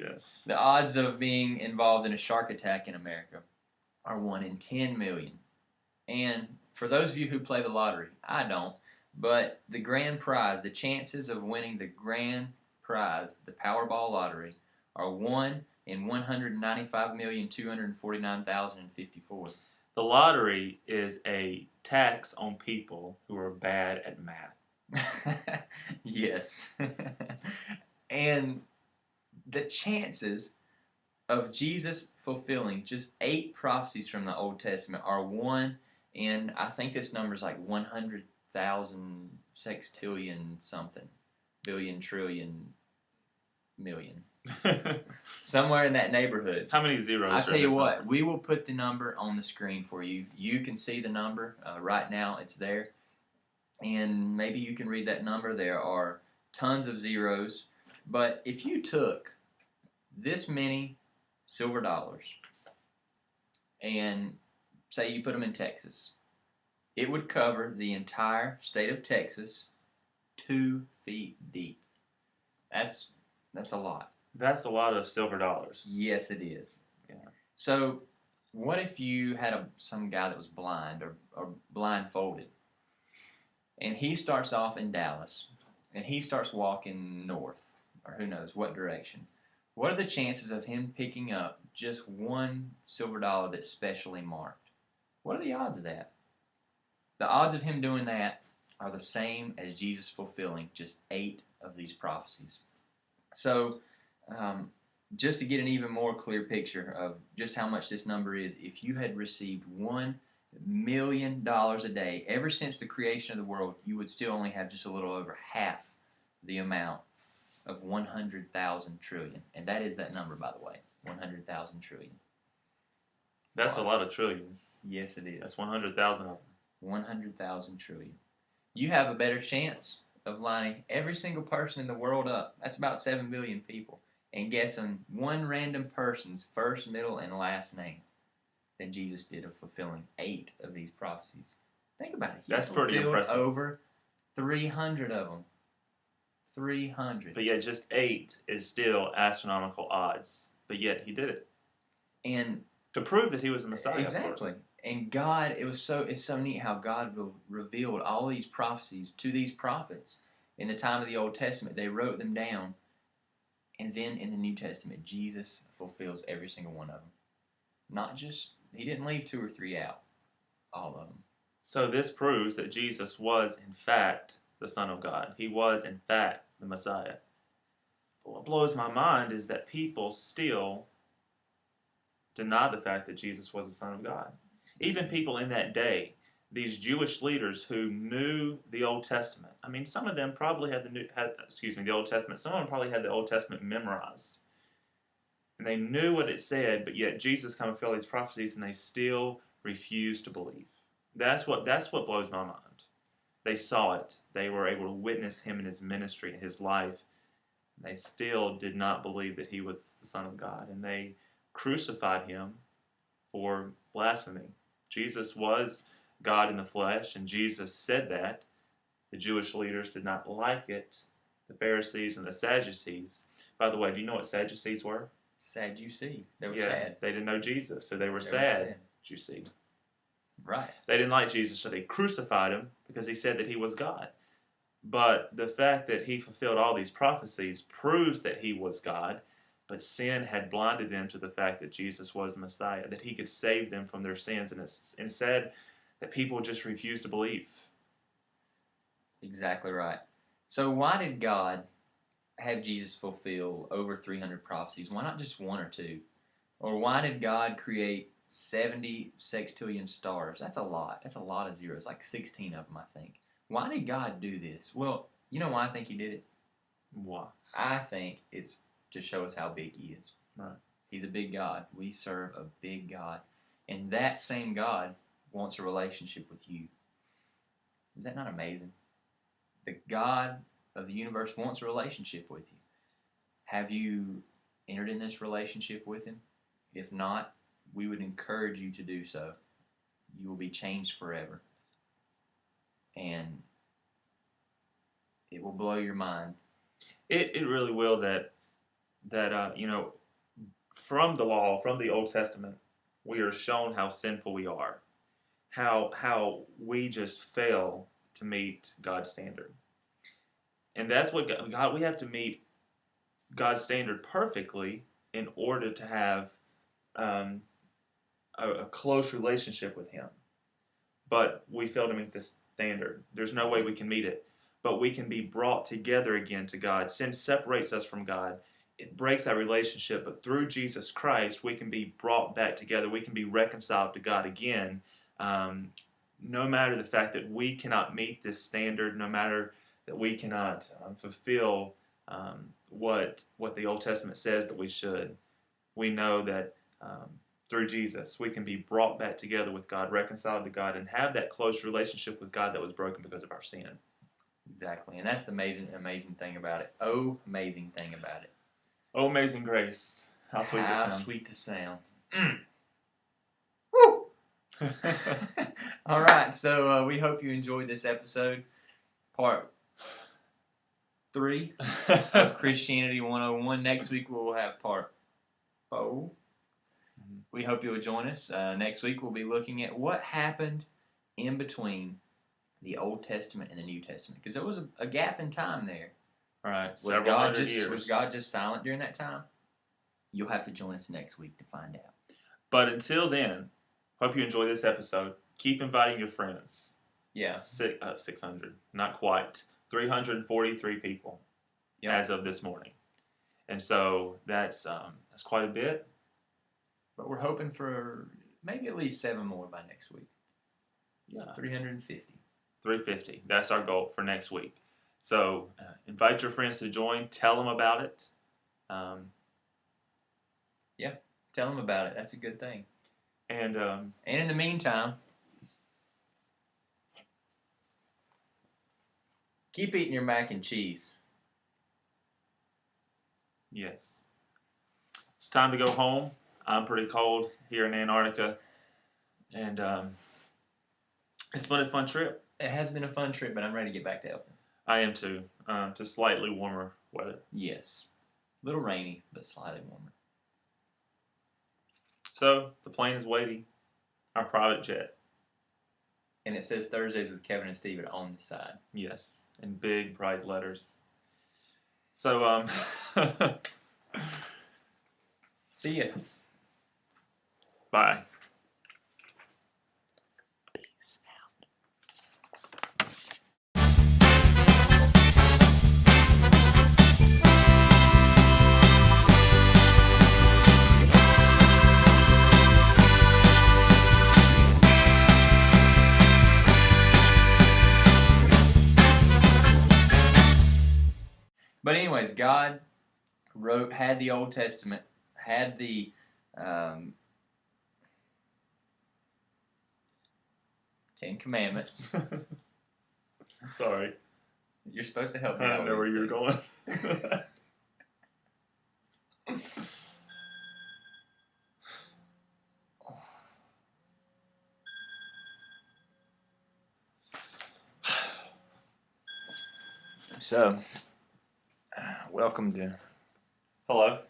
Yes. The odds of being involved in a shark attack in America are 1 in 10 million. And for those of you who play the lottery, I don't, but the grand prize, the chances of winning the grand prize, the Powerball lottery, are 1 in 195,249,054. The lottery is a tax on people who are bad at math. Yes. And the chances of Jesus fulfilling just 8 prophecies from the Old Testament are 1 in, I think this number is like 100,000 sextillion something, billion, trillion, million. Somewhere in that neighborhood. How many zeros? I'll tell you what, we will put the number on the screen for you. You can see the number. Right now it's there. And maybe you can read that number. There are tons of zeros. But if you took this many silver dollars and say you put them in Texas, it would cover the entire state of Texas 2 feet deep. That's a lot. That's a lot of silver dollars. Yes, it is. Yeah. So what if you had some guy that was blind or blindfolded, and he starts off in Dallas, and he starts walking north, or who knows what direction. What are the chances of him picking up just 1 silver dollar that's specially marked? What are the odds of that? The odds of him doing that are the same as Jesus fulfilling just 8 of these prophecies. So, just to get an even more clear picture of just how much this number is, if you had received $1 million a day ever since the creation of the world, you would still only have just a little over half the amount of 100,000 trillion. And that is that number, by the way, 100,000 trillion. That's a lot of trillions. Yes, it is. That's 100,000 of them. 100,000 trillion. You have a better chance of lining every single person in the world up. That's about 7 billion people. And guessing one random person's first, middle, and last name than Jesus did of fulfilling 8 of these prophecies. Think about it. That's pretty impressive. Over 300 of them. 300. But yet just 8 is still astronomical odds. But yet he did it. And to prove that he was the Messiah, exactly. Of course. And God, it's so neat how God revealed all these prophecies to these prophets in the time of the Old Testament. They wrote them down. And then in the New Testament, Jesus fulfills every single one of them. Not just, he didn't leave 2 or 3 out. All of them. So this proves that Jesus was, in fact, the Son of God. He was, in fact, the Messiah. But what blows my mind is that people still deny the fact that Jesus was the Son of God. Even people in that day, these Jewish leaders who knew the Old Testament. I mean, some of them probably had the Old Testament. Some of them probably had the Old Testament memorized. And they knew what it said, but yet Jesus kind of fulfilled these prophecies, and they still refused to believe. That's what blows my mind. They saw it. They were able to witness him in his ministry, in his life. And they still did not believe that he was the Son of God. And they crucified him for blasphemy. Jesus was God in the flesh, and Jesus said that. The Jewish leaders did not like it. The Pharisees and the Sadducees. By the way, do you know what Sadducees were? Sadducee. They were sad. They didn't know Jesus, so they were sad. You see. Right. They didn't like Jesus, so they crucified him because he said that he was God. But the fact that he fulfilled all these prophecies proves that he was God, but sin had blinded them to the fact that Jesus was Messiah, that he could save them from their sins, and it's said that people just refused to believe. Exactly right. So why did God have Jesus fulfill over 300 prophecies? Why not just 1 or 2? Or why did God create 70 sextillion stars? That's a lot. That's a lot of zeros, like 16 of them, I think. Why did God do this? Well, you know why I think he did it? Why? I think it's to show us how big he is. Right. He's a big God. We serve a big God. And that same God wants a relationship with you. Is that not amazing? The God of the universe wants a relationship with you. Have you entered in this relationship with him? If not, we would encourage you to do so. You will be changed forever. And it will blow your mind. It really will, that that from the law, from the Old Testament, we are shown how sinful we are, how we just fail to meet God's standard, and that's what God. We have to meet God's standard perfectly in order to have um, a close relationship with Him. But we fail to meet this standard. There's no way we can meet it. But we can be brought together again to God. Sin separates us from God. It breaks that relationship. But through Jesus Christ, we can be brought back together. We can be reconciled to God again. No matter the fact that we cannot meet this standard, no matter that we cannot fulfill what the Old Testament says that we should, we know that through Jesus, we can be brought back together with God, reconciled to God, and have that close relationship with God that was broken because of our sin. Exactly, and that's the amazing thing about it. Oh, amazing thing about it. Oh, amazing grace. How sweet the sound. How sweet the sound. Woo! All right, so we hope you enjoyed this episode, part 3 of Christianity 101. Next week we'll have part 4. We hope you'll join us. Next week we'll be looking at what happened in between the Old Testament and the New Testament, because there was a gap in time there. Right. Was God just silent during that time? You'll have to join us next week to find out. But until then, hope you enjoy this episode. Keep inviting your friends. Yeah. 600. Not quite. 343 people as of this morning. And so that's quite a bit. But we're hoping for maybe at least 7 more by next week. Yeah. 350. 350. That's our goal for next week. So invite your friends to join. Tell them about it. Yeah, tell them about it. That's a good thing. And in the meantime, keep eating your mac and cheese. Yes. It's time to go home. I'm pretty cold here in Antarctica. And it's been a fun trip. It has been a fun trip, but I'm ready to get back to Elton. I am too. Just slightly warmer weather. Yes. A little rainy, but slightly warmer. So, the plane is waiting. Our private jet. And it says Thursdays with Kevin and Steven on the side. Yes. In big, bright letters. So, see ya. Bye. But anyways, God had the Old Testament, had the Ten Commandments. Sorry. You're supposed to help me I out. don't know where you're going. So, welcome to... Hello.